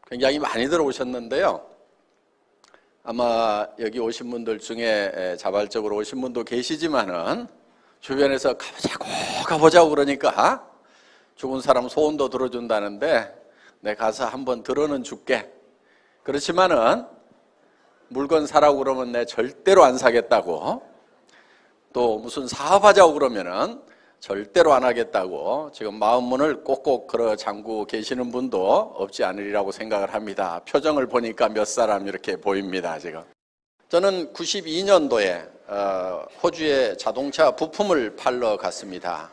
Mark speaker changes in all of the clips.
Speaker 1: 굉장히 많이 들어오셨는데요. 아마 여기 오신 분들 중에 자발적으로 오신 분도 계시지만은 주변에서 가보자고 그러니까 죽은 사람 소원도 들어준다는데 내 가서 한번 들어는 줄게. 그렇지만은 물건 사라고 그러면 내 절대로 안 사겠다고, 또 무슨 사업하자고 그러면은 절대로 안 하겠다고 지금 마음문을 꼭꼭 걸어 잠그고 계시는 분도 없지 않으리라고 생각을 합니다. 표정을 보니까 몇 사람 이렇게 보입니다. 지금 저는 92년도에 호주에 자동차 부품을 팔러 갔습니다.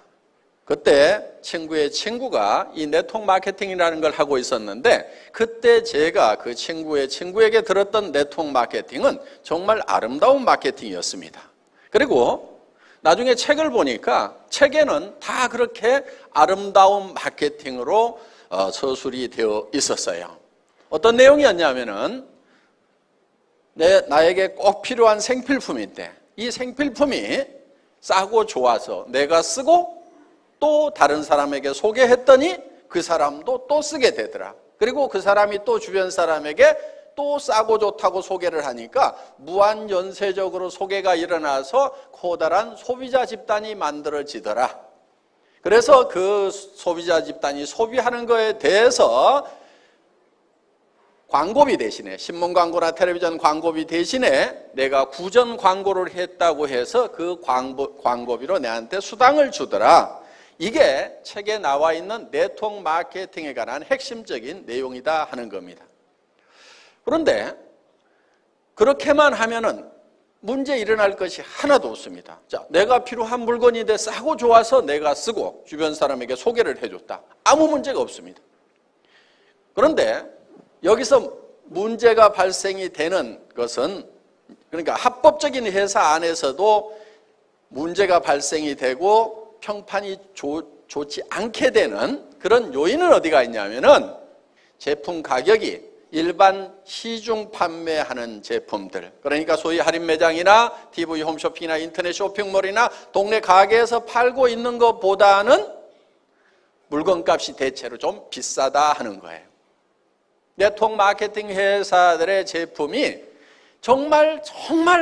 Speaker 1: 그때 친구의 친구가 이 네트워크 마케팅이라는 걸 하고 있었는데, 그때 제가 그 친구의 친구에게 들었던 네트워크 마케팅은 정말 아름다운 마케팅이었습니다. 그리고 나중에 책을 보니까 책에는 다 그렇게 아름다운 마케팅으로 서술이 되어 있었어요. 어떤 내용이었냐면은 나에게 꼭 필요한 생필품인데 이 생필품이 싸고 좋아서 내가 쓰고 또 다른 사람에게 소개했더니 그 사람도 또 쓰게 되더라. 그리고 그 사람이 또 주변 사람에게 또 싸고 좋다고 소개를 하니까 무한연쇄적으로 소개가 일어나서 커다란 소비자 집단이 만들어지더라. 그래서 그 소비자 집단이 소비하는 거에 대해서 광고비 대신에, 신문 광고나 텔레비전 광고비 대신에 내가 구전 광고를 했다고 해서 그 광고비로 내한테 수당을 주더라. 이게 책에 나와 있는 네트워크 마케팅에 관한 핵심적인 내용이다 하는 겁니다. 그런데 그렇게만 하면은 문제 일어날 것이 하나도 없습니다. 자, 내가 필요한 물건인데 싸고 좋아서 내가 쓰고 주변 사람에게 소개를 해줬다. 아무 문제가 없습니다. 그런데 여기서 문제가 발생이 되는 것은, 그러니까 합법적인 회사 안에서도 문제가 발생이 되고 평판이 좋지 않게 되는 그런 요인은 어디가 있냐면은 제품 가격이 일반 시중 판매하는 제품들, 그러니까 소위 할인 매장이나 TV 홈쇼핑이나 인터넷 쇼핑몰이나 동네 가게에서 팔고 있는 것보다는 물건값이 대체로 좀 비싸다 하는 거예요. 네트워크 마케팅 회사들의 제품이 정말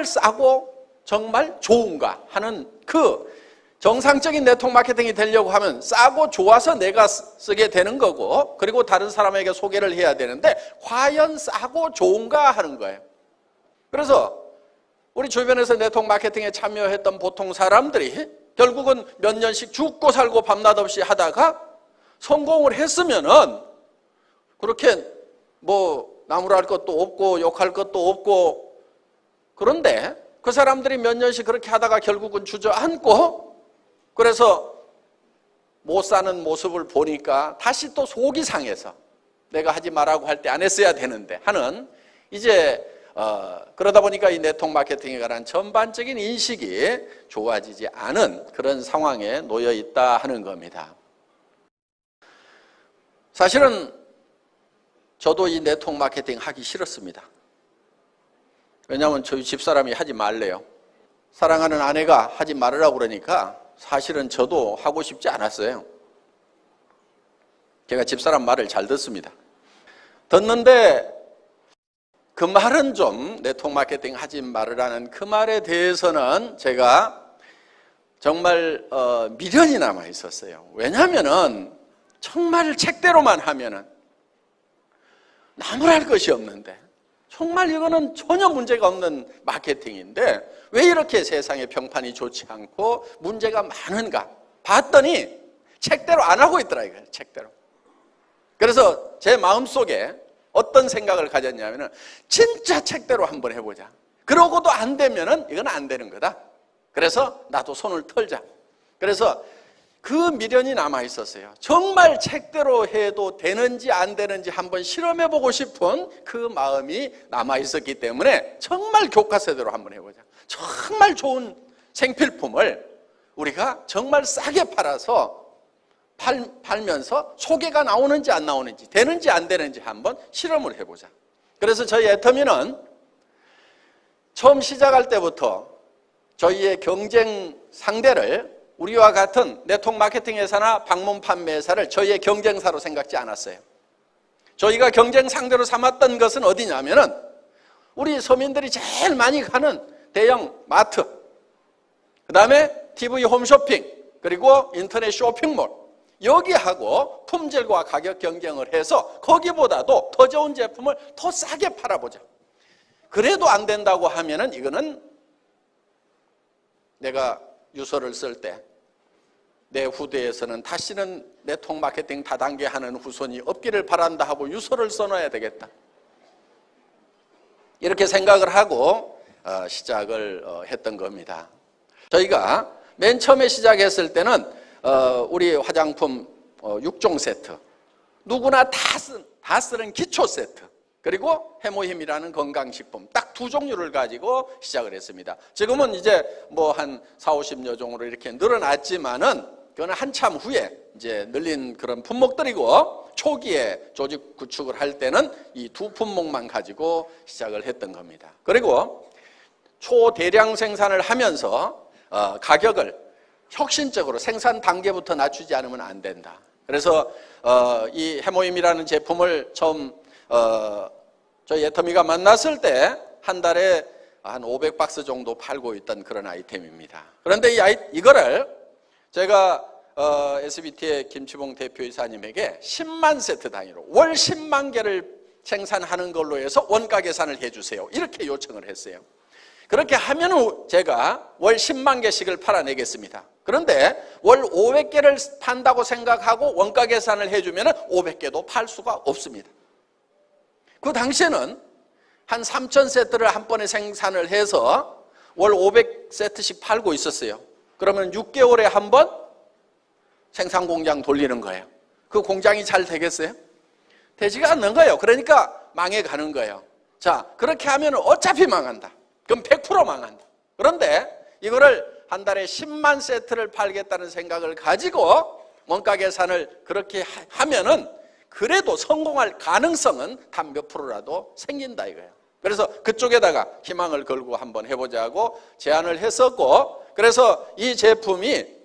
Speaker 1: 싸고 정말 좋은가 하는 그 정상적인 네트워크 마케팅이 되려고 하면 싸고 좋아서 내가 쓰게 되는 거고, 그리고 다른 사람에게 소개를 해야 되는데 과연 싸고 좋은가 하는 거예요. 그래서 우리 주변에서 네트워크 마케팅에 참여했던 보통 사람들이 결국은 몇 년씩 죽고 살고 밤낮 없이 하다가 성공을 했으면은 그렇게 뭐 나무랄 것도 없고 욕할 것도 없고, 그런데 그 사람들이 몇 년씩 그렇게 하다가 결국은 주저앉고 그래서 못 사는 모습을 보니까 다시 또 속이 상해서 내가 하지 말라고 할 때 안 했어야 되는데 하는, 이제 그러다 보니까 이 네트워크 마케팅에 관한 전반적인 인식이 좋아지지 않은 그런 상황에 놓여 있다 하는 겁니다. 사실은 저도 이 네트워크 마케팅 하기 싫었습니다. 왜냐하면 저희 집사람이 하지 말래요. 사랑하는 아내가 하지 말으라고 그러니까 사실은 저도 하고 싶지 않았어요. 제가 집사람 말을 잘 듣습니다. 듣는데 그 말은 좀 네트워크 마케팅 하지 말으라는 그 말에 대해서는 제가 정말 미련이 남아 있었어요. 왜냐하면은 정말 책대로만 하면은 나무랄 것이 없는데, 정말 이거는 전혀 문제가 없는 마케팅인데 왜 이렇게 세상의 평판이 좋지 않고 문제가 많은가 봤더니 책대로 안 하고 있더라 이거예요. 책대로. 그래서 제 마음속에 어떤 생각을 가졌냐면은 진짜 책대로 한번 해보자. 그러고도 안 되면은 이건 안 되는 거다. 그래서 나도 손을 털자. 그래서 그 미련이 남아 있었어요. 정말 책대로 해도 되는지 안 되는지 한번 실험해보고 싶은 그 마음이 남아 있었기 때문에 정말 교과서대로 한번 해보자. 정말 좋은 생필품을 우리가 정말 싸게 팔아서 팔면서 소개가 나오는지 안 나오는지, 되는지 안 되는지 한번 실험을 해보자. 그래서 저희 애터미는 처음 시작할 때부터 저희의 경쟁 상대를 우리와 같은 네트워크 마케팅 회사나 방문 판매 회사를 저희의 경쟁사로 생각지 않았어요. 저희가 경쟁 상대로 삼았던 것은 어디냐면은 우리 서민들이 제일 많이 가는 대형 마트, 그 다음에 TV 홈쇼핑, 그리고 인터넷 쇼핑몰, 여기하고 품질과 가격 경쟁을 해서 거기보다도 더 좋은 제품을 더 싸게 팔아보자. 그래도 안 된다고 하면은 이거는 내가 유서를 쓸 때 내 후대에서는 다시는 네트워크 마케팅 다단계 하는 후손이 없기를 바란다 하고 유서를 써놔야 되겠다. 이렇게 생각을 하고 시작을 했던 겁니다. 저희가 맨 처음에 시작했을 때는 우리 화장품 6종 세트, 누구나 다 쓰는 기초 세트, 그리고 해모힘이라는 건강식품 딱 두 종류를 가지고 시작을 했습니다. 지금은 이제 뭐 한 40, 50여 종으로 이렇게 늘어났지만은 그거는 한참 후에 이제 늘린 그런 품목들이고, 초기에 조직 구축을 할 때는 이 두 품목만 가지고 시작을 했던 겁니다. 그리고 초대량 생산을 하면서 가격을 혁신적으로 생산 단계부터 낮추지 않으면 안 된다. 그래서 이 해모임이라는 제품을 처음 저희 애터미가 만났을 때 한 달에 한 500박스 정도 팔고 있던 그런 아이템입니다. 그런데 이거를 제가 SBT의 김치봉 대표이사님에게 10만 세트 단위로 월 10만 개를 생산하는 걸로 해서 원가 계산을 해주세요. 이렇게 요청을 했어요. 그렇게 하면 제가 월 10만 개씩을 팔아내겠습니다. 그런데 월 500개를 판다고 생각하고 원가 계산을 해주면 500개도 팔 수가 없습니다. 그 당시에는 한 3,000세트를 한 번에 생산을 해서 월 500세트씩 팔고 있었어요. 그러면 6개월에 한 번 생산 공장 돌리는 거예요. 그 공장이 잘 되겠어요? 되지가 않는 거예요. 그러니까 망해가는 거예요. 자, 그렇게 하면 어차피 망한다. 그럼 100% 망한다. 그런데 이거를 한 달에 10만 세트를 팔겠다는 생각을 가지고 원가 계산을 그렇게 하면은 그래도 성공할 가능성은 단 몇 프로라도 생긴다 이거예요. 그래서 그쪽에다가 희망을 걸고 한번 해보자고 제안을 했었고, 그래서 이 제품이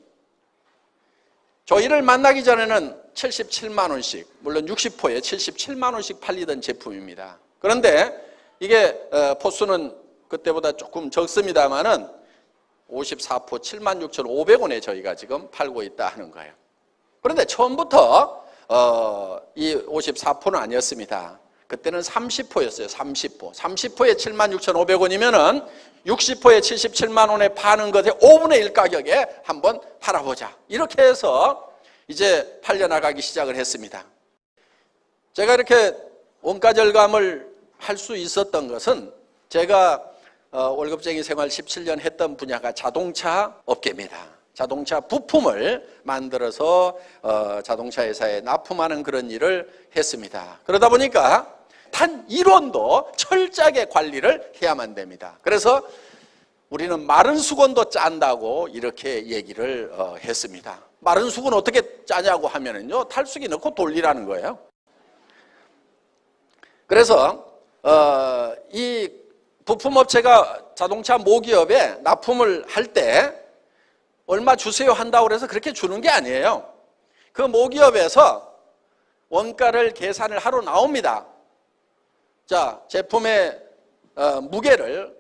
Speaker 1: 저희를 만나기 전에는 77만 원씩, 물론 60포에 77만 원씩 팔리던 제품입니다. 그런데 이게 포수는 그때보다 조금 적습니다만은 54포 76,500원에 저희가 지금 팔고 있다 하는 거예요. 그런데 처음부터 이 54포는 아니었습니다. 그때는 30포였어요. 30포에 76,500원이면은 60포에 77만 원에 파는 것의 5분의 1 가격에 한번 팔아보자. 이렇게 해서 이제 팔려나가기 시작을 했습니다. 제가 이렇게 원가 절감을 할 수 있었던 것은 제가 월급쟁이 생활 17년 했던 분야가 자동차 업계입니다. 자동차 부품을 만들어서 자동차 회사에 납품하는 그런 일을 했습니다. 그러다 보니까 단 1원도 철저하게 관리를 해야만 됩니다. 그래서 우리는 마른 수건도 짠다고 이렇게 얘기를 했습니다. 마른 수건 어떻게 짜냐고 하면은요, 탈수기 넣고 돌리라는 거예요. 그래서 이 부품업체가 자동차 모기업에 납품을 할 때 얼마 주세요 한다고 해서 그렇게 주는 게 아니에요. 그 모기업에서 원가를 계산을 하러 나옵니다. 자, 제품의 무게를,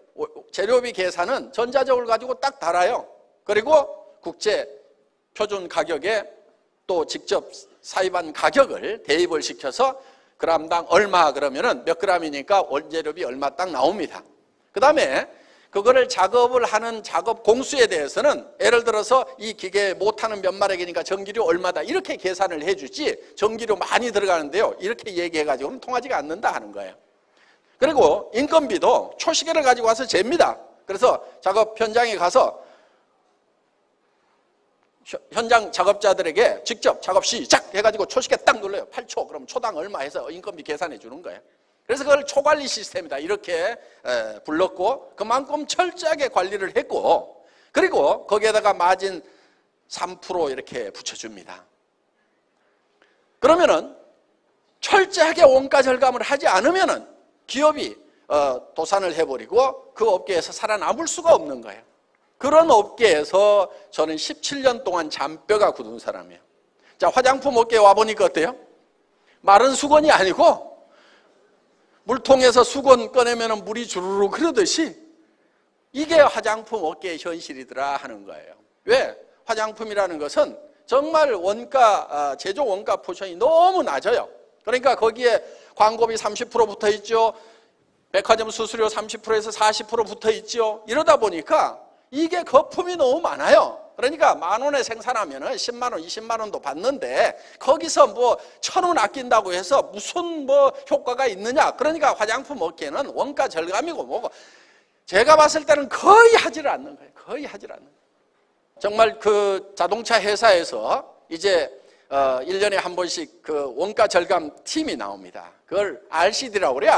Speaker 1: 재료비 계산은 전자적으로 가지고 딱 달아요. 그리고 국제 표준 가격에 또 직접 사입한 가격을 대입을 시켜서 그람당 얼마 그러면은 몇 그램이니까 원재료비 얼마 딱 나옵니다. 그 다음에 그거를 작업을 하는 작업 공수에 대해서는 예를 들어서 이 기계 못하는 몇 마력이니까 전기료 얼마다 이렇게 계산을 해주지, 전기료 많이 들어가는데요 이렇게 얘기해가지고는 통하지가 않는다 하는 거예요. 그리고 인건비도 초시계를 가지고 와서 잽니다. 그래서 작업 현장에 가서 현장 작업자들에게 직접 작업 시작 해가지고 초시계 딱 눌러요. 8초. 그럼 초당 얼마 해서 인건비 계산해 주는 거예요. 그래서 그걸 초관리 시스템이다 이렇게 불렀고, 그만큼 철저하게 관리를 했고, 그리고 거기에다가 마진 3% 이렇게 붙여줍니다. 그러면은 철저하게 원가 절감을 하지 않으면은 기업이 도산을 해버리고 그 업계에서 살아남을 수가 없는 거예요. 그런 업계에서 저는 17년 동안 잔뼈가 굳은 사람이에요. 자, 화장품 업계에 와보니까 어때요? 마른 수건이 아니고 물통에서 수건 꺼내면 물이 주르르 흐르듯이 이게 화장품 업계의 현실이더라 하는 거예요. 왜? 화장품이라는 것은 정말 원가, 제조 원가 포션이 너무 낮아요. 그러니까 거기에 광고비 30% 붙어 있죠. 백화점 수수료 30%에서 40% 붙어 있죠. 이러다 보니까 이게 거품이 너무 많아요. 그러니까 10,000원에 생산하면은 10만 원, 20만 원도 받는데 거기서 뭐 1,000원 아낀다고 해서 무슨 뭐 효과가 있느냐? 그러니까 화장품 업계는 원가 절감이고 뭐고 제가 봤을 때는 거의 하지를 않는 거예요. 거의 하지를 않는 거예요. 정말 그 자동차 회사에서 이제 1년에 한 번씩 그 원가 절감 팀이 나옵니다. 그걸 RCD라고 그래요.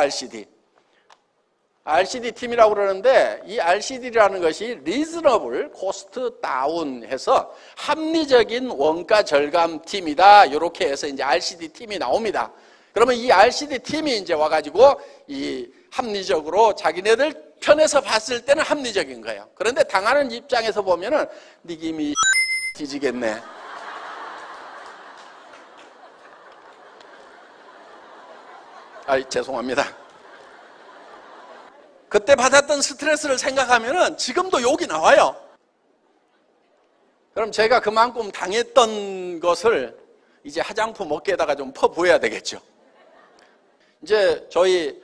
Speaker 1: RCD 팀이라고 그러는데 이 RCD라는 것이 Reasonable Cost Down 해서 합리적인 원가 절감 팀이다. 이렇게 해서 이제 RCD 팀이 나옵니다. 그러면 이 RCD 팀이 이제 와가지고 이 합리적으로 자기네들 편에서 봤을 때는 합리적인 거예요. 그런데 당하는 입장에서 보면은 니김이 뒤지겠네. 죄송합니다. 그때 받았던 스트레스를 생각하면은 지금도 욕이 나와요. 그럼 제가 그만큼 당했던 것을 이제 화장품 업계에다가 좀 퍼부어야 되겠죠. 이제 저희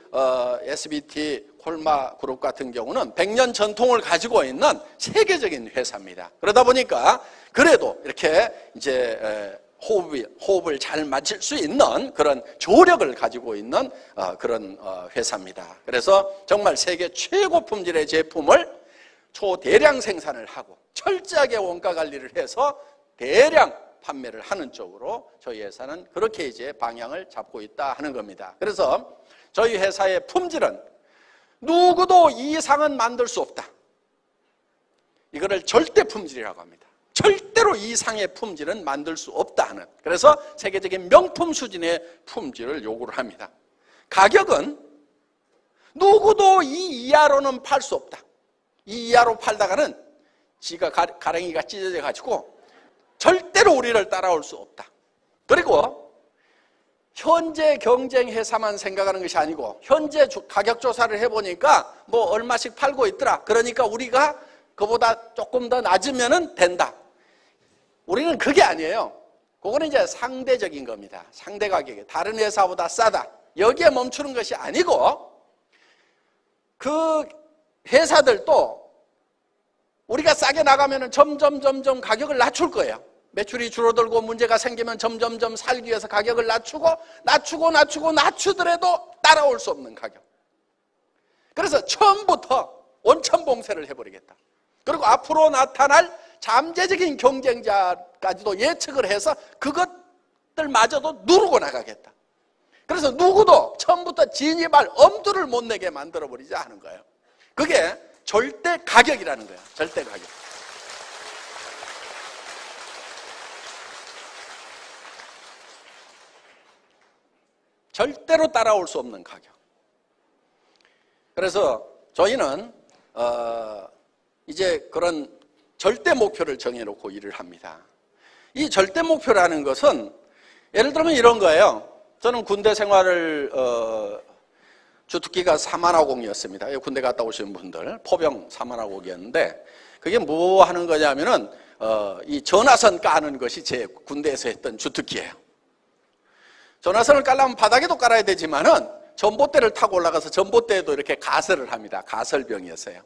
Speaker 1: SBT 콜마 그룹 같은 경우는 100년 전통을 가지고 있는 세계적인 회사입니다. 그러다 보니까 그래도 이렇게 이제 호흡을 잘 맞출 수 있는 그런 조력을 가지고 있는 그런 회사입니다. 그래서 정말 세계 최고 품질의 제품을 초대량 생산을 하고 철저하게 원가 관리를 해서 대량 판매를 하는 쪽으로 저희 회사는 그렇게 이제 방향을 잡고 있다 하는 겁니다. 그래서 저희 회사의 품질은 누구도 이 이상은 만들 수 없다. 이거를 절대 품질이라고 합니다. 절대로 이 이상의 품질은 만들 수 없다 하는. 그래서 세계적인 명품 수준의 품질을 요구를 합니다. 가격은 누구도 이 이하로는 팔 수 없다. 이 이하로 팔다가는 지가 가랭이가 찢어져 가지고 절대로 우리를 따라올 수 없다. 그리고 현재 경쟁 회사만 생각하는 것이 아니고 현재 가격 조사를 해보니까 뭐 얼마씩 팔고 있더라. 그러니까 우리가 그보다 조금 더 낮으면 된다. 우리는 그게 아니에요. 그거는 이제 상대적인 겁니다. 상대 가격이 다른 회사보다 싸다. 여기에 멈추는 것이 아니고 그 회사들도 우리가 싸게 나가면 점점 가격을 낮출 거예요. 매출이 줄어들고 문제가 생기면 점점 살기 위해서 가격을 낮추더라도 따라올 수 없는 가격. 그래서 처음부터 원천봉쇄를 해버리겠다. 그리고 앞으로 나타날 잠재적인 경쟁자까지도 예측을 해서 그것들마저도 누르고 나가겠다. 그래서 누구도 처음부터 진입할 엄두를 못 내게 만들어버리자 하는 거예요. 그게 절대 가격이라는 거예요. 절대 가격. 절대로 따라올 수 없는 가격. 그래서 저희는 이제 그런 절대 목표를 정해놓고 일을 합니다. 이 절대 목표라는 것은 예를 들면 이런 거예요. 저는 군대 생활을 주특기가 사만화공이었습니다. 군대 갔다 오신 분들 포병 사만화공이었는데 그게 뭐 하는 거냐면은 이 전화선 까는 것이 제 군대에서 했던 주특기예요. 전화선을 깔려면 바닥에도 깔아야 되지만은 전봇대를 타고 올라가서 전봇대에도 이렇게 가설을 합니다. 가설병이었어요.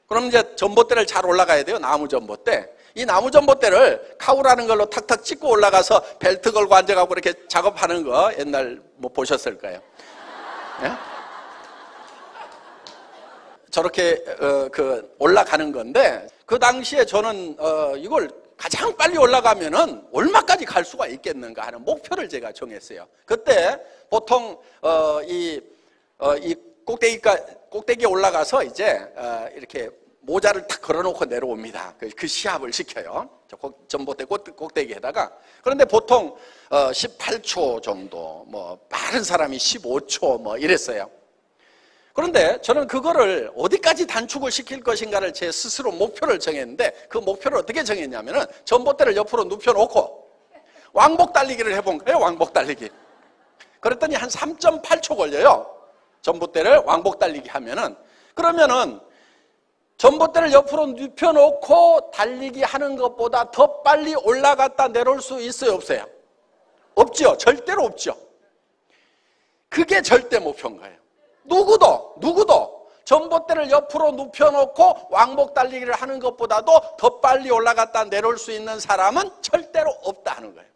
Speaker 1: 그럼 이제 전봇대를 잘 올라가야 돼요. 나무 전봇대. 이 나무 전봇대를 카우라는 걸로 탁탁 찍고 올라가서 벨트 걸고 앉아가고 이렇게 작업하는 거 옛날 뭐 보셨을 거예요. 예? 저렇게 올라가는 건데 그 당시에 저는 이걸 가장 빨리 올라가면은 얼마까지 갈 수가 있겠는가 하는 목표를 제가 정했어요. 그때 보통 이 꼭대기에 올라가서 이제 이렇게 모자를 탁 걸어놓고 내려옵니다. 그 시합을 시켜요. 전봇대 꼭대기에다가. 그런데 보통 18초 정도, 뭐 빠른 사람이 15초 뭐 이랬어요. 그런데 저는 그거를 어디까지 단축을 시킬 것인가를 제 스스로 목표를 정했는데 그 목표를 어떻게 정했냐면은 전봇대를 옆으로 눕혀놓고 왕복 달리기를 해본 거예요. 왕복 달리기. 그랬더니 한 3.8초 걸려요. 전봇대를 왕복 달리기 하면은. 그러면은 전봇대를 옆으로 눕혀놓고 달리기 하는 것보다 더 빨리 올라갔다 내려올 수 있어요, 없어요? 없죠. 절대로 없죠. 그게 절대 목표인 거예요. 누구도 전봇대를 옆으로 눕혀놓고 왕복 달리기를 하는 것보다도 더 빨리 올라갔다 내려올 수 있는 사람은 절대로 없다 하는 거예요.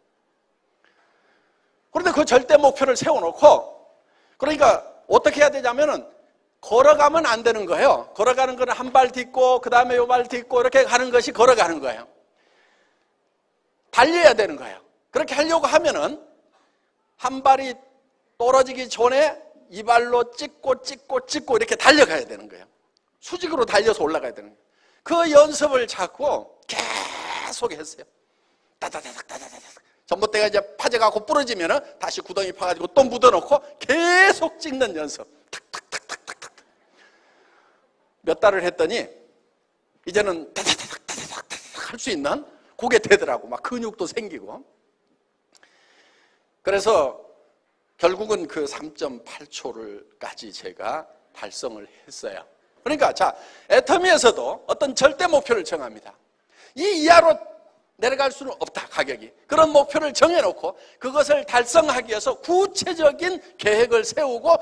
Speaker 1: 그런데 그 절대 목표를 세워놓고, 그러니까 어떻게 해야 되냐면은 걸어가면 안 되는 거예요. 걸어가는 거는 한 발 딛고 그 다음에 요 발 딛고 이렇게 가는 것이 걸어가는 거예요. 달려야 되는 거예요. 그렇게 하려고 하면은 한 발이 떨어지기 전에 이 발로 찍고 이렇게 달려가야 되는 거예요. 수직으로 달려서 올라가야 되는 거예요. 그 연습을 자꾸 계속 했어요. 따다다닥 전봇대가 이제 파져가고 부러지면은 다시 구덩이 파가지고 또 묻어놓고 계속 찍는 연습. 탁탁탁탁탁탁. 몇 달을 했더니 이제는 따다다닥 할 수 있는 그게 되더라고. 막 근육도 생기고. 그래서 결국은 그 3.8초를까지 제가 달성을 했어요. 그러니까 자, 애터미에서도 어떤 절대 목표를 정합니다. 이 이하로 내려갈 수는 없다, 가격이. 그런 목표를 정해놓고 그것을 달성하기 위해서 구체적인 계획을 세우고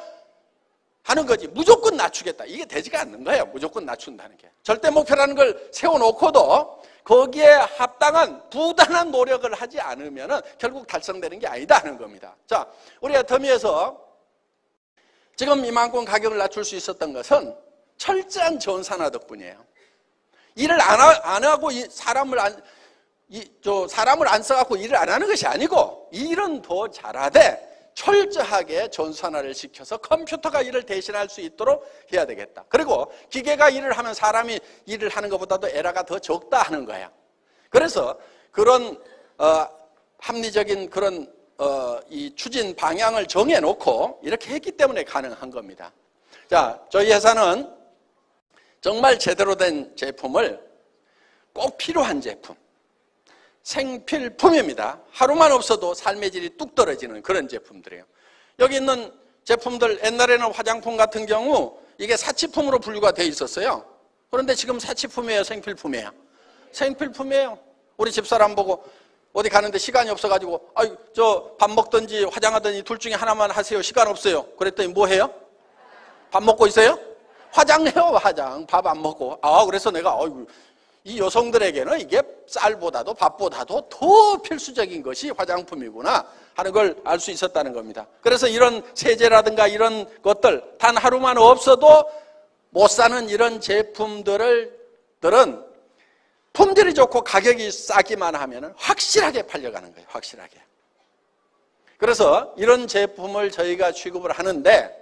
Speaker 1: 하는 거지. 무조건 낮추겠다. 이게 되지가 않는 거예요. 무조건 낮춘다는 게. 절대 목표라는 걸 세워놓고도 거기에 합당한 부단한 노력을 하지 않으면 결국 달성되는 게 아니다 하는 겁니다. 자, 우리 애터미에서 지금 이만큼 가격을 낮출 수 있었던 것은 철저한 전산화 덕분이에요. 일을 안 하고 사람을 안 써갖고 일을 안 하는 것이 아니고, 일은 더 잘하되 철저하게 전산화를 시켜서 컴퓨터가 일을 대신할 수 있도록 해야 되겠다. 그리고 기계가 일을 하면 사람이 일을 하는 것보다도 에러가 더 적다 하는 거야. 그래서 그런 합리적인 그런 이 추진 방향을 정해놓고 이렇게 했기 때문에 가능한 겁니다. 자, 저희 회사는 정말 제대로 된 제품을, 꼭 필요한 제품, 생필품입니다. 하루만 없어도 삶의 질이 뚝 떨어지는 그런 제품들이에요. 여기 있는 제품들, 옛날에는 화장품 같은 경우 이게 사치품으로 분류가 돼 있었어요. 그런데 지금 사치품이에요, 생필품이에요? 생필품이에요. 우리 집사람 보고 어디 가는데 시간이 없어가지고, 아유, 저 밥 먹든지 화장하든지 둘 중에 하나만 하세요. 시간 없어요. 그랬더니 뭐 해요? 밥 먹고 있어요? 화장해요, 화장. 밥 안 먹고. 그래서 내가, 이 여성들에게는 이게 쌀보다도 밥보다도 더 필수적인 것이 화장품이구나 하는 걸 알 수 있었다는 겁니다. 그래서 이런 세제라든가 이런 것들 단 하루만 없어도 못 사는 이런 제품들은 품질이 좋고 가격이 싸기만 하면 확실하게 팔려가는 거예요. 확실하게. 그래서 이런 제품을 저희가 취급을 하는데,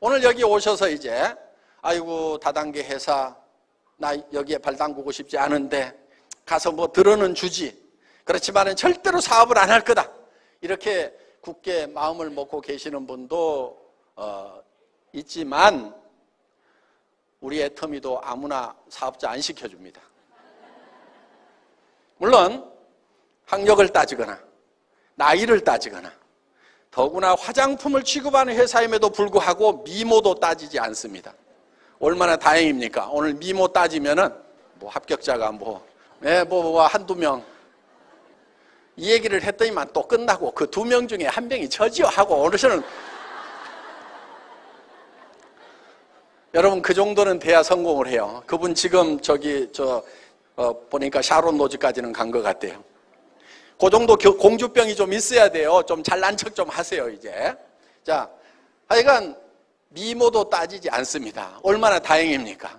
Speaker 1: 오늘 여기 오셔서 이제 아이고 다단계 회사 나 여기에 발 담그고 싶지 않은데 가서 뭐 들어는 주지, 그렇지만은 절대로 사업을 안 할 거다, 이렇게 굳게 마음을 먹고 계시는 분도 있지만, 우리 애터미도 아무나 사업자 안 시켜줍니다. 물론 학력을 따지거나 나이를 따지거나, 더구나 화장품을 취급하는 회사임에도 불구하고 미모도 따지지 않습니다. 얼마나 다행입니까? 오늘 미모 따지면은 뭐 합격자가 한두 명, 이 얘기를 했더니만 또 끝나고 그 2명 중에 1명이 저지요 하고 어르신은 여러분 그 정도는 돼야 성공을 해요. 그분 지금 보니까 샤론 노즈까지는 간 것 같아요. 그 정도 공주병이 좀 있어야 돼요. 좀 잘난 척 좀 하세요, 이제. 자, 하여간 미모도 따지지 않습니다. 얼마나 다행입니까?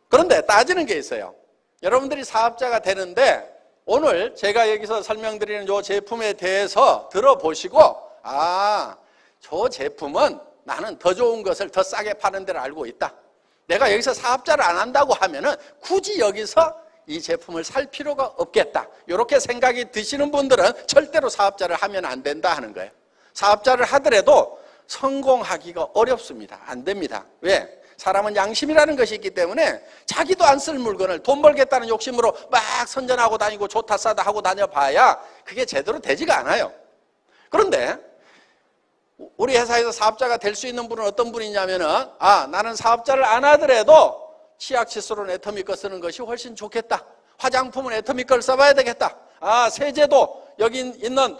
Speaker 1: 그런데 따지는 게 있어요. 여러분들이 사업자가 되는데 오늘 제가 여기서 설명드리는 이 제품에 대해서 들어보시고, 저 제품은 나는 더 좋은 것을 더 싸게 파는 데를 알고 있다. 내가 여기서 사업자를 안 한다고 하면은 굳이 여기서 이 제품을 살 필요가 없겠다, 이렇게 생각이 드시는 분들은 절대로 사업자를 하면 안 된다 하는 거예요. 사업자를 하더라도 성공하기가 어렵습니다. 안 됩니다. 왜? 사람은 양심이라는 것이 있기 때문에 자기도 안 쓸 물건을 돈 벌겠다는 욕심으로 막 선전하고 다니고 좋다 싸다 하고 다녀봐야 그게 제대로 되지가 않아요. 그런데 우리 회사에서 사업자가 될 수 있는 분은 어떤 분이냐면은, 나는 사업자를 안 하더라도 치약 칫솔은 애터미 거 쓰는 것이 훨씬 좋겠다. 화장품은 애터미 걸 써봐야 되겠다. 세제도 여기 있는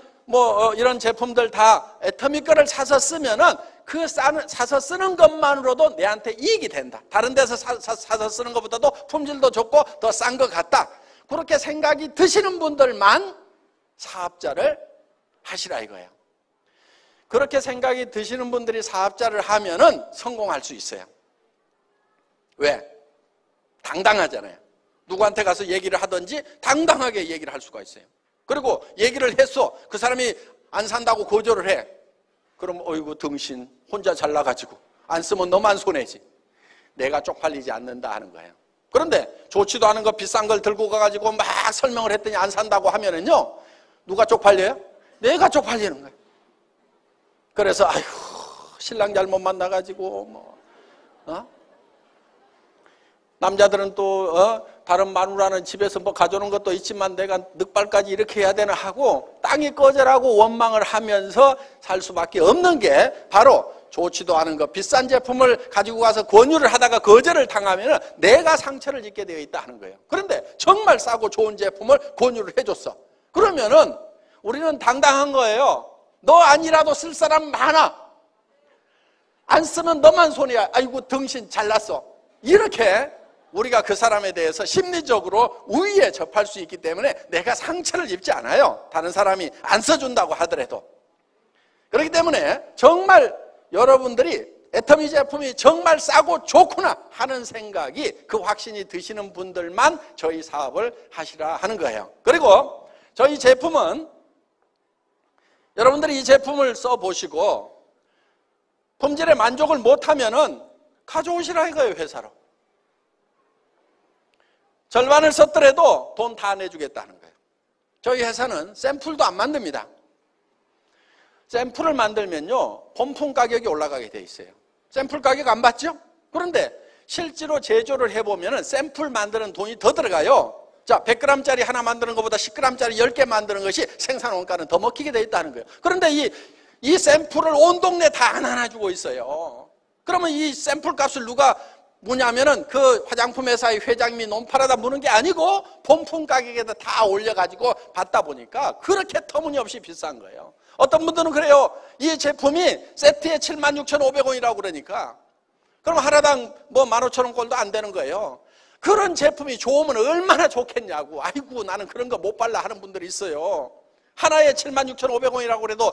Speaker 1: 이런 제품들 다 애터미 거를 사서 쓰면은 사서 쓰는 것만으로도 내한테 이익이 된다. 다른 데서 사서 쓰는 것보다도 품질도 좋고 더 싼 것 같다. 그렇게 생각이 드시는 분들만 사업자를 하시라 이거예요. 그렇게 생각이 드시는 분들이 사업자를 하면은 성공할 수 있어요. 왜? 당당하잖아요. 누구한테 가서 얘기를 하든지 당당하게 얘기를 할 수가 있어요. 그리고 얘기를 했어. 그 사람이 안 산다고 거절을 해. 그럼 어이구 등신 혼자 잘나가지고 안 쓰면 너만 손해지. 내가 쪽팔리지 않는다 하는 거예요. 그런데 좋지도 않은 거 비싼 걸 들고 가가지고 막 설명을 했더니 안 산다고 하면은요, 누가 쪽팔려요? 내가 쪽팔리는 거예요. 그래서 아휴 신랑 잘못 만나가지고 남자들은 또 다른 마누라는 집에서 가져오는 것도 있지만 내가 늑발까지 이렇게 해야 되나 하고 땅이 꺼져라고 원망을 하면서 살 수밖에 없는 게 바로 좋지도 않은 거 비싼 제품을 가지고 가서 권유를 하다가 거절을 당하면 내가 상처를 입게 되어 있다 하는 거예요. 그런데 정말 싸고 좋은 제품을 권유를 해줬어. 그러면은 우리는 당당한 거예요. 너 아니라도 쓸 사람 많아. 안 쓰면 너만 손해야. 아이고 등신 잘났어. 이렇게 우리가 그 사람에 대해서 심리적으로 우위에 접할 수 있기 때문에 내가 상처를 입지 않아요. 다른 사람이 안 써준다고 하더라도. 그렇기 때문에 정말 여러분들이 애터미 제품이 정말 싸고 좋구나 하는 생각이 그 확신이 드시는 분들만 저희 사업을 하시라 하는 거예요. 그리고 저희 제품은 여러분들이 이 제품을 써보시고 품질에 만족을 못하면은 가져오시라 이거예요, 회사로. 절반을 썼더라도 돈 다 내주겠다는 거예요. 저희 회사는 샘플도 안 만듭니다. 샘플을 만들면요, 본품 가격이 올라가게 돼 있어요. 샘플 가격 안 받죠? 그런데 실제로 제조를 해보면 샘플 만드는 돈이 더 들어가요. 자, 100g짜리 하나 만드는 것보다 10g짜리 10개 만드는 것이 생산 원가는 더 먹히게 돼 있다는 거예요. 그런데 이 샘플을 온 동네 다 하나 주고 있어요. 그러면 이 샘플 값을 누가 무냐면은 그 화장품 회사의 회장님이 논팔아다 무는 게 아니고 본품 가격에다 다 올려가지고 받다 보니까 그렇게 터무니없이 비싼 거예요. 어떤 분들은 그래요. 이 제품이 세트에 76,500원이라고 그러니까 그럼 하나당 15,000원 꼴도 안 되는 거예요. 그런 제품이 좋으면 얼마나 좋겠냐고. 아이고 나는 그런 거 못 발라 하는 분들이 있어요. 하나에 76,500원이라고 그래도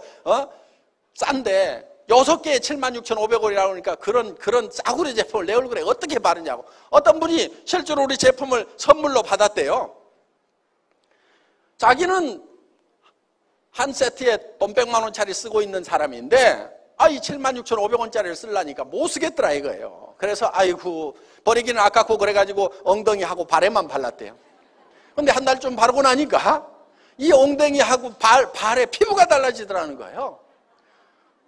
Speaker 1: 싼데 6개에 76,500원이라고 하니까 그런 싸구려 제품을 내 얼굴에 어떻게 바르냐고. 어떤 분이 실제로 우리 제품을 선물로 받았대요. 자기는 한 세트에 돈 100만 원짜리 쓰고 있는 사람인데 이 76,500원짜리를 쓰려니까 못 쓰겠더라 이거예요. 그래서 아이고 버리기는 아깝고 그래가지고 엉덩이하고 발에만 발랐대요. 근데 한 달쯤 바르고 나니까 이 엉덩이하고 발에 피부가 달라지더라는 거예요.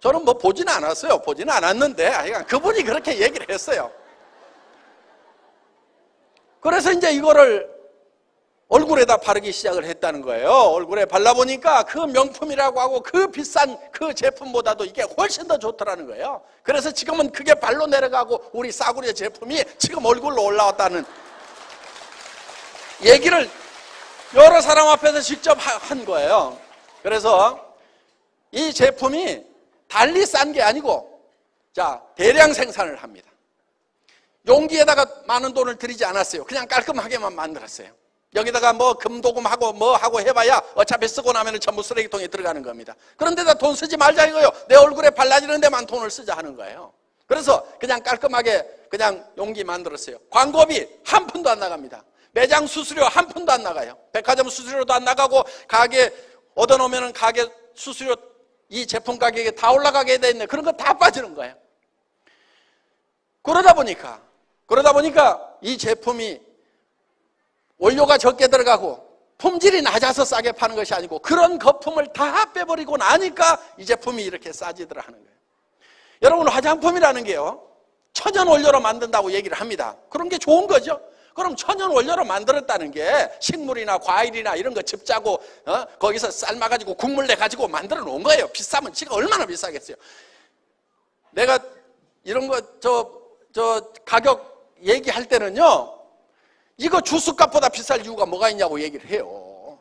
Speaker 1: 저는 보지는 않았어요. 보지는 않았는데 그분이 그렇게 얘기를 했어요. 그래서 이제 이거를 얼굴에다 바르기 시작을 했다는 거예요. 얼굴에 발라보니까 그 명품이라고 하고 그 비싼 그 제품보다도 이게 훨씬 더 좋더라는 거예요. 그래서 지금은 그게 발로 내려가고 우리 싸구려 제품이 지금 얼굴로 올라왔다는 얘기를 여러 사람 앞에서 직접 한 거예요. 그래서 이 제품이 달리 싼 게 아니고 대량 생산을 합니다. 용기에다가 많은 돈을 들이지 않았어요. 그냥 깔끔하게만 만들었어요. 여기다가 금도금하고 하고 해봐야 어차피 쓰고 나면 전부 쓰레기통에 들어가는 겁니다. 그런데다 돈 쓰지 말자 이거예요. 내 얼굴에 발라지는 데만 돈을 쓰자 하는 거예요. 그래서 그냥 깔끔하게 그냥 용기 만들었어요. 광고비 한 푼도 안 나갑니다. 매장 수수료 한 푼도 안 나가요. 백화점 수수료도 안 나가고 가게 얻어놓으면 가게 수수료 이 제품 가격에 다 올라가게 돼 있네. 그런 거 다 빠지는 거예요. 그러다 보니까 이 제품이 원료가 적게 들어가고 품질이 낮아서 싸게 파는 것이 아니고 그런 거품을 다 빼버리고 나니까 이 제품이 이렇게 싸지더라 하는 거예요. 여러분 화장품이라는 게요 천연 원료로 만든다고 얘기를 합니다. 그런 게 좋은 거죠. 그럼 천연 원료로 만들었다는 게 식물이나 과일이나 이런 거 즙 짜고 거기서 삶아가지고 국물 내가지고 만들어 놓은 거예요. 비싸면 지가 얼마나 비싸겠어요. 내가 이런 거 가격 얘기할 때는요, 이거 주스값보다 비쌀 이유가 뭐가 있냐고 얘기를 해요.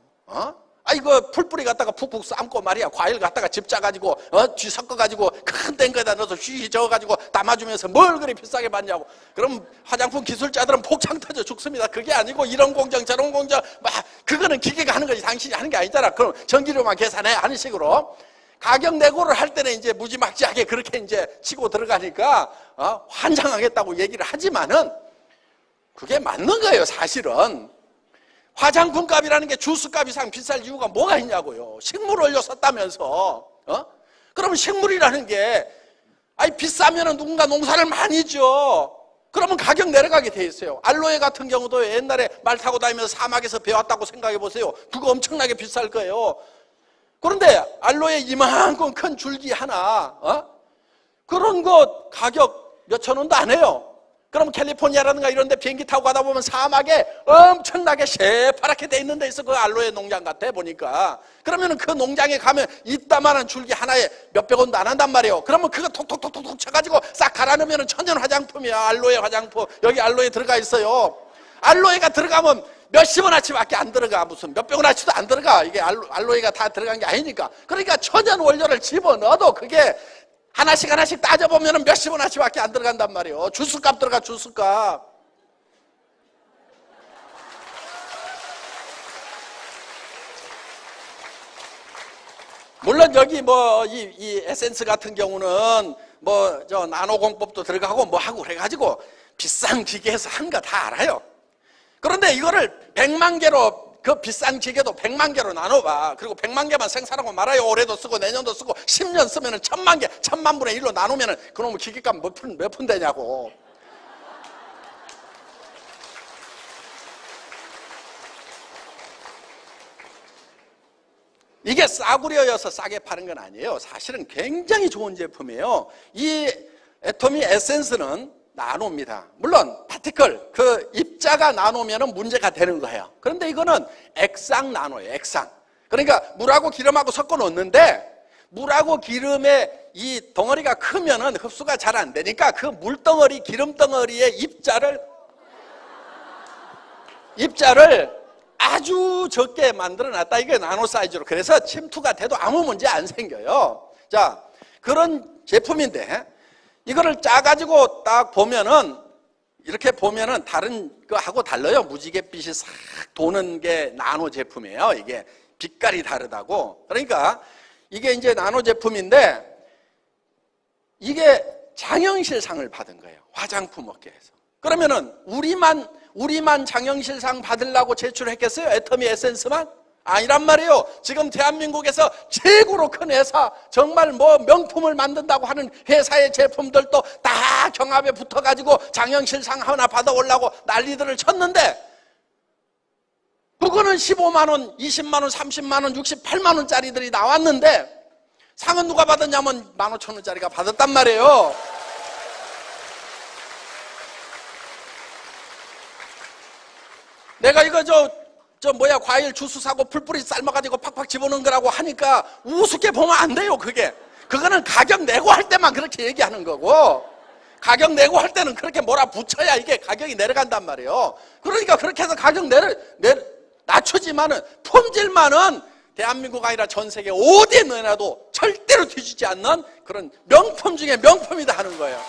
Speaker 1: 이거 풀뿌리 갖다가 푹푹 삶고 말이야, 과일 갖다가 즙 짜가지고 쥐 섞어가지고 큰 땡거에다 넣어서 쥐 저어가지고 담아주면서 뭘 그리 비싸게 받냐고. 그럼 화장품 기술자들은 폭창 터져 죽습니다. 그게 아니고 이런 공정 저런 공정 그거는 기계가 하는 거지 당신이 하는 게 아니잖아. 그럼 전기료만 계산해 하는 식으로 가격 내고를 할 때는 이제 무지막지하게 그렇게 이제 치고 들어가니까 환장하겠다고 얘기를 하지만은 그게 맞는 거예요. 사실은 화장품 값이라는 게 주스 값 이상 비쌀 이유가 뭐가 있냐고요. 식물 원료 썼다면서. 그러면 식물이라는 게 비싸면 누군가 농사를 많이 지어. 그러면 가격 내려가게 돼 있어요. 알로에 같은 경우도 옛날에 말 타고 다니면서 사막에서 배웠다고 생각해 보세요. 그거 엄청나게 비쌀 거예요. 그런데 알로에 이만큼 큰 줄기 하나 그런 거 가격 몇천 원도 안 해요. 그럼 캘리포니아라든가 이런 데 비행기 타고 가다 보면 사막에 엄청나게 새파랗게 돼 있는 데 있어. 그 알로에 농장 같아 보니까. 그러면 그 농장에 가면 이따만한 줄기 하나에 몇백 원도 안 한단 말이에요. 그러면 그거 톡톡톡톡 쳐가지고 싹 갈아 넣으면 천연 화장품이야. 알로에 화장품. 여기 알로에 들어가 있어요. 알로에가 들어가면 몇십 원어치밖에 안 들어가. 무슨 몇백 원어치도 안 들어가. 이게 알로에가 다 들어간 게 아니니까. 그러니까 천연 원료를 집어넣어도 그게 하나씩 하나씩 따져보면 몇십 원어치밖에 안 들어간단 말이에요. 주스값 들어가, 주스값. 물론 여기 이 에센스 같은 경우는 나노 공법도 들어가고 하고 그래가지고 비싼 기계에서 한 거 다 알아요. 그런데 이거를 100만 개로 그 비싼 기계도 100만 개로 나눠봐. 그리고 100만 개만 생산하고 말아요. 올해도 쓰고 내년도 쓰고 10년 쓰면 1000만 개, 1000만 분의 1로 나누면 그놈의 기계값 몇 푼 되냐고. 이게 싸구려여서 싸게 파는 건 아니에요. 사실은 굉장히 좋은 제품이에요. 이 애토미 에센스는 나노입니다. 물론 파티클, 그 입자가 나노면 문제가 되는 거예요. 그런데 이거는 액상 나노예요. 액상. 그러니까 물하고 기름하고 섞어 놓는데 물하고 기름의 이 덩어리가 크면은 흡수가 잘 안 되니까 그 물덩어리, 기름덩어리의 입자를 아주 적게 만들어 놨다. 이게 나노 사이즈로. 그래서 침투가 돼도 아무 문제 안 생겨요. 자, 그런 제품인데 이거를 짜가지고 딱 보면은 이렇게 보면은 다른 거하고 달라요. 무지갯빛이 싹 도는 게 나노 제품이에요. 이게 빛깔이 다르다고. 그러니까 이게 이제 나노 제품인데 이게 장영실상을 받은 거예요. 화장품 업계에서. 그러면은 우리만 장영실상 받으려고 제출했겠어요? 애터미 에센스만? 아니란 말이에요. 지금 대한민국에서 최고로 큰 회사, 정말 명품을 만든다고 하는 회사의 제품들도 다 경합에 붙어가지고 장영실상 하나 받아오려고 난리들을 쳤는데 그거는 15만 원, 20만 원, 30만 원, 68만 원짜리들이 나왔는데 상은 누가 받았냐면 15,000원짜리가 받았단 말이에요. 내가 이거 과일 주스 사고 풀뿌리 삶아가지고 팍팍 집어넣은 거라고 하니까 우습게 보면 안 돼요, 그게. 그거는 가격 내고 할 때만 그렇게 얘기하는 거고, 가격 내고 할 때는 그렇게 뭐라 붙여야 이게 가격이 내려간단 말이에요. 그러니까 그렇게 해서 가격 낮추지만은 품질만은 대한민국 아니라 전 세계 어디에 넣어놔도 절대로 뒤지지 않는 그런 명품 중에 명품이다 하는 거예요.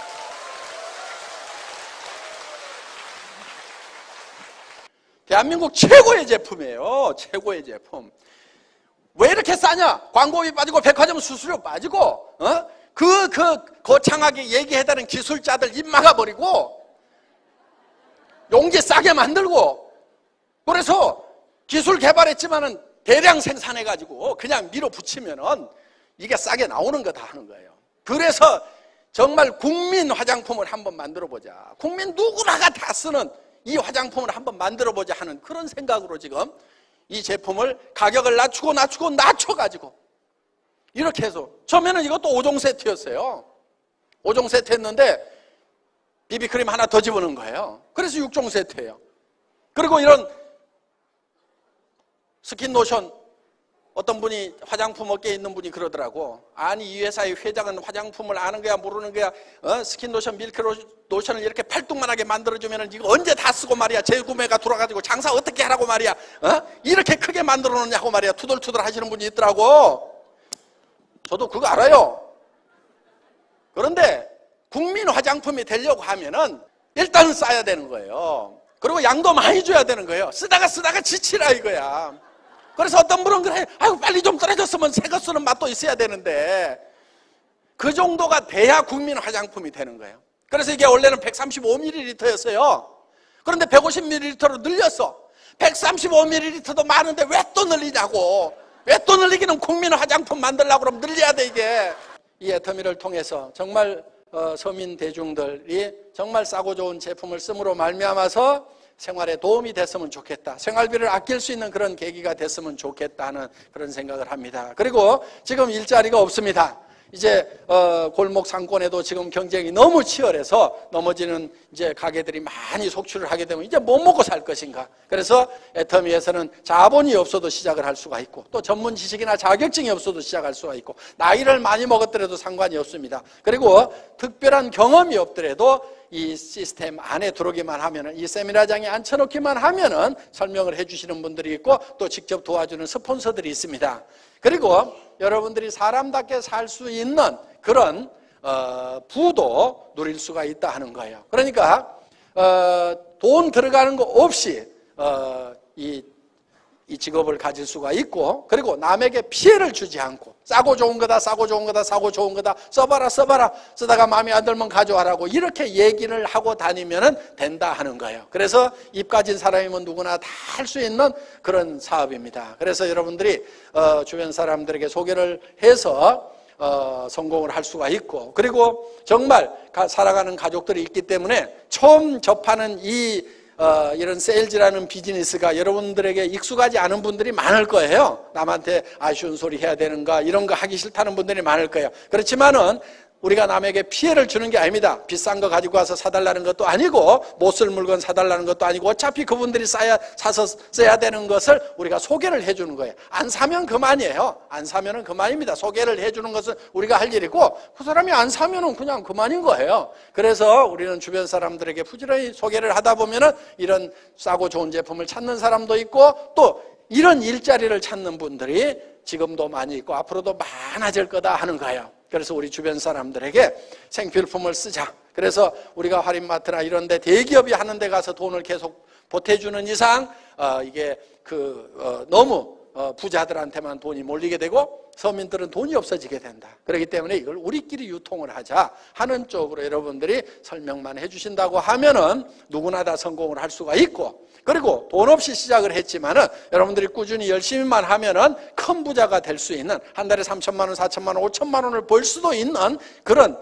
Speaker 1: 대한민국 최고의 제품이에요. 최고의 제품. 왜 이렇게 싸냐? 광고비 빠지고 백화점 수수료 빠지고 거창하게 얘기해다는 기술자들 입 막아버리고 용기 싸게 만들고 그래서 기술 개발했지만은 대량 생산해가지고 그냥 밀어붙이면은 이게 싸게 나오는 거다 하는 거예요. 그래서 정말 국민 화장품을 한번 만들어보자. 국민 누구나가 다 쓰는 이 화장품을 한번 만들어보자 하는 그런 생각으로 지금 이 제품을 가격을 낮춰가지고 이렇게 해서 처음에는 이것도 5종 세트였어요. 5종 세트 했는데 비비크림 하나 더 집어넣은 거예요. 그래서 6종 세트예요. 그리고 이런 스킨로션, 어떤 분이 화장품 업계에 있는 분이 그러더라고. 아니, 이 회사의 회장은 화장품을 아는 거야 모르는 거야? 스킨로션, 밀크로션을 이렇게 팔뚝만하게 만들어주면 이거 언제 다 쓰고 말이야. 재구매가 들어가지고 장사 어떻게 하라고 말이야. 이렇게 크게 만들어 놓냐고 말이야. 투덜투덜 하시는 분이 있더라고. 저도 그거 알아요. 그런데 국민 화장품이 되려고 하면은 일단은 싸야 되는 거예요. 그리고 양도 많이 줘야 되는 거예요. 쓰다가 지치라 이거야. 그래서 어떤 분은 그래, 아이고 빨리 좀 떨어졌으면 새 거 쓰는 맛도 있어야 되는데 그 정도가 돼야 국민 화장품이 되는 거예요. 그래서 이게 원래는 135ml였어요. 그런데 150ml로 늘렸어. 135ml도 많은데 왜 또 늘리냐고. 왜 또 늘리기는 국민 화장품 만들려고 그러면 늘려야 돼 이게. 이 애터미를 통해서 정말 서민 대중들이 정말 싸고 좋은 제품을 씀으로 말미암아서 생활에 도움이 됐으면 좋겠다. 생활비를 아낄 수 있는 그런 계기가 됐으면 좋겠다는 그런 생각을 합니다. 그리고 지금 일자리가 없습니다. 이제 골목 상권에도 지금 경쟁이 너무 치열해서 넘어지는 이제 가게들이 많이 속출을 하게 되면 이제 못 먹고 살 것인가. 그래서 애터미에서는 자본이 없어도 시작을 할 수가 있고 또 전문 지식이나 자격증이 없어도 시작할 수가 있고 나이를 많이 먹었더라도 상관이 없습니다. 그리고 특별한 경험이 없더라도 이 시스템 안에 들어오기만 하면은, 이 세미나장에 앉혀놓기만 하면은 설명을 해주시는 분들이 있고 또 직접 도와주는 스폰서들이 있습니다. 그리고 여러분들이 사람답게 살 수 있는 그런 부도 누릴 수가 있다 하는 거예요. 그러니까 돈 들어가는 거 없이 이 직업을 가질 수가 있고, 그리고 남에게 피해를 주지 않고 싸고 좋은 거다, 싸고 좋은 거다, 싸고 좋은 거다, 써봐라, 쓰다가 마음에 안 들면 가져와라고 이렇게 얘기를 하고 다니면 된다 하는 거예요. 그래서 입 가진 사람이면 누구나 다 할 수 있는 그런 사업입니다. 그래서 여러분들이 주변 사람들에게 소개를 해서 성공을 할 수가 있고, 그리고 정말 살아가는 가족들이 있기 때문에 처음 접하는 이런 세일즈라는 비즈니스가 여러분들에게 익숙하지 않은 분들이 많을 거예요. 남한테 아쉬운 소리 해야 되는가, 이런 거 하기 싫다는 분들이 많을 거예요. 그렇지만은 우리가 남에게 피해를 주는 게 아닙니다. 비싼 거 가지고 와서 사달라는 것도 아니고 못 쓸 물건 사달라는 것도 아니고 어차피 그분들이 사서 써야 되는 것을 우리가 소개를 해주는 거예요. 안 사면 그만이에요. 안 사면은 그만입니다. 소개를 해주는 것은 우리가 할 일이고 그 사람이 안 사면은 그냥 그만인 거예요. 그래서 우리는 주변 사람들에게 부지런히 소개를 하다 보면은 이런 싸고 좋은 제품을 찾는 사람도 있고 또 이런 일자리를 찾는 분들이 지금도 많이 있고 앞으로도 많아질 거다 하는 거예요. 그래서 우리 주변 사람들에게 생필품을 쓰자. 그래서 우리가 할인마트나 이런 데 대기업이 하는 데 가서 돈을 계속 보태주는 이상 이게 너무 부자들한테만 돈이 몰리게 되고 서민들은 돈이 없어지게 된다. 그렇기 때문에 이걸 우리끼리 유통을 하자 하는 쪽으로 여러분들이 설명만 해주신다고 하면은 누구나 다 성공을 할 수가 있고, 그리고 돈 없이 시작을 했지만은 여러분들이 꾸준히 열심히만 하면은 큰 부자가 될 수 있는, 한 달에 3천만 원, 4천만 원, 5천만 원을 벌 수도 있는 그런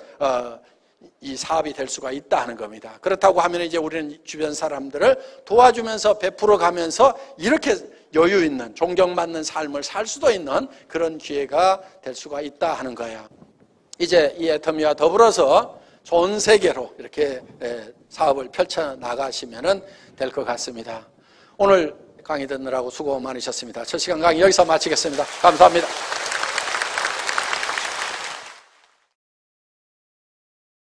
Speaker 1: 이 사업이 될 수가 있다 하는 겁니다. 그렇다고 하면 이제 우리는 주변 사람들을 도와주면서 베풀어 가면서 이렇게 여유 있는, 존경받는 삶을 살 수도 있는 그런 기회가 될 수가 있다 하는 거예요. 이제 이 애터미와 더불어서 전 세계로 이렇게 사업을 펼쳐 나가시면 될 것 같습니다. 오늘 강의 듣느라고 수고 많으셨습니다. 첫 시간 강의 여기서 마치겠습니다. 감사합니다.